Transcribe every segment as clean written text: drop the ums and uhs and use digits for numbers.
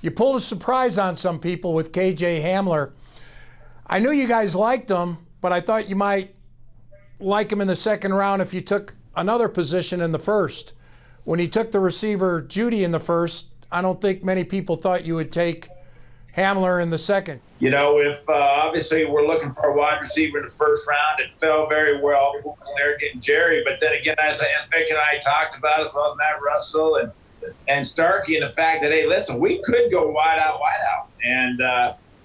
You pulled a surprise on some people with KJ Hamler. I knew you guys liked him, but I thought you might like him in the second round if you took another position in the first. When you took the receiver Judy in the first, I don't think many people thought you would take Hamler in the second. You know, if obviously we're looking for a wide receiver in the first round, it fell very well for us there getting Jerry. But then again, as Vic and I talked about, as well as Matt Russell and Starkey, and the fact that, hey, listen, we could go wide out. And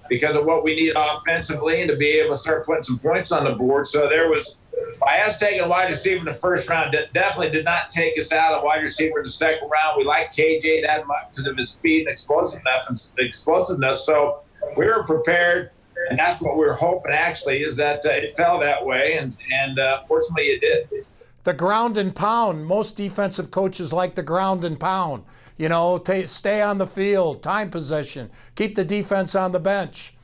because of what we need offensively and to be able to start putting some points on the board. So there was, by us taking a wide receiver in the first round, definitely did not take us out of wide receiver in the second round. We like KJ that much because of his speed and explosiveness. So we were prepared, and that's what we were hoping, actually, is that it fell that way, and fortunately it did. The ground and pound. Most defensive coaches like the ground and pound. You know, stay on the field, time possession, keep the defense on the bench.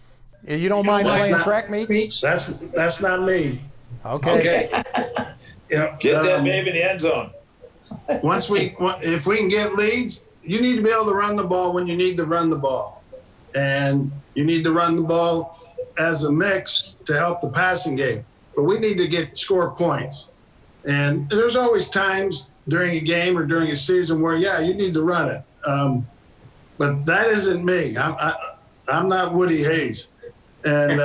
You don't mind playing track meets? That's not me. Okay. Get that baby in the end zone. If we can get leads, you need to be able to run the ball when you need to run the ball. And you need to run the ball as a mix to help the passing game. But we need to score points. And there's always times during a game or during a season where, you need to run it. But that isn't me. I'm not Woody Hayes. And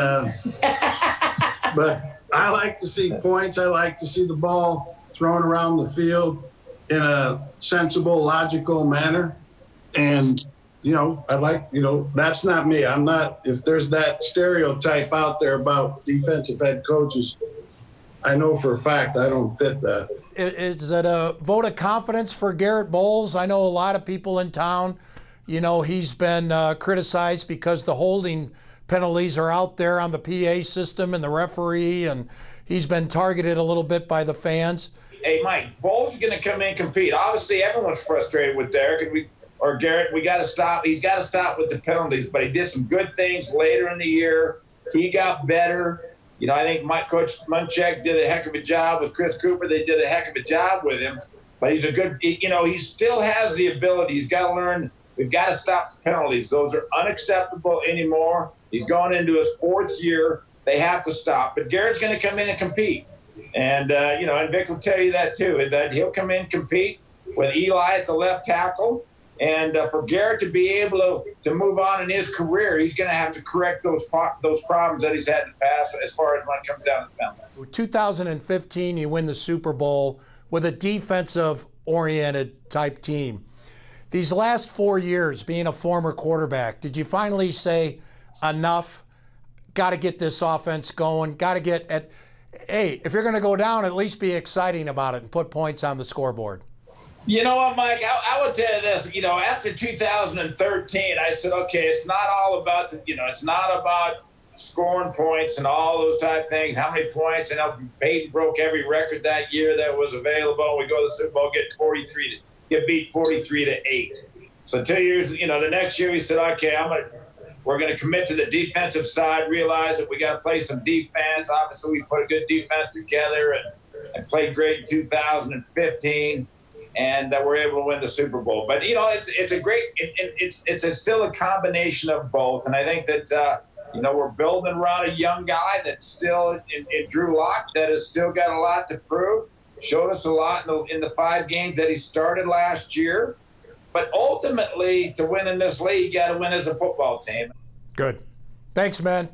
but I like to see points. I like to see the ball thrown around the field in a sensible, logical manner. And that's not me. I'm not, if there's that stereotype out there about defensive head coaches, I know for a fact I don't fit that. Is it a vote of confidence for Garrett Bowles? I know a lot of people in town, he's been criticized because the holding penalties are out there on the PA system and the referee, and he's been targeted a little bit by the fans. Hey, Mike, Bowles is going to come in and compete. Obviously, everyone's frustrated with Derek or Garrett. We got to stop. He's got to stop with the penalties, but he did some good things later in the year. He got better. I think Coach Munchak did a heck of a job with Chris Cooper. They did a heck of a job with him. But he's a good, he still has the ability. He's got to learn. We've got to stop the penalties. Those are unacceptable anymore. He's going into his fourth year. They have to stop. But Garrett's going to come in and compete. And, and Vic will tell you that too, that he'll come in and compete with Eli at the left tackle. And for Garrett to be able to move on in his career, he's going to have to correct those problems that he's had in the past as far as when it comes down to penalties. 2015, you win the Super Bowl with a defensive-oriented type team. These last 4 years, being a former quarterback, did you finally say, enough, got to get this offense going, got to get at, hey, if you're going to go down, at least be exciting about it and put points on the scoreboard? You know what, Mike? I would tell you this. After 2013, I said, okay, it's not all about it's not about scoring points and all those type things. How many points? And Peyton broke every record that year that was available. We go to the Super Bowl, get beat 43-8. So 2 years, the next year we said, okay, we're going to commit to the defensive side. Realize that we got to play some defense. Obviously, we put a good defense together and played great in 2015. And we're able to win the Super Bowl. But, it's a great – it's still a combination of both. And I think that, we're building around a young guy that's still in Drew Lock that has still got a lot to prove. Showed us a lot in the 5 games that he started last year. But ultimately, to win in this league, you got to win as a football team. Good. Thanks, man.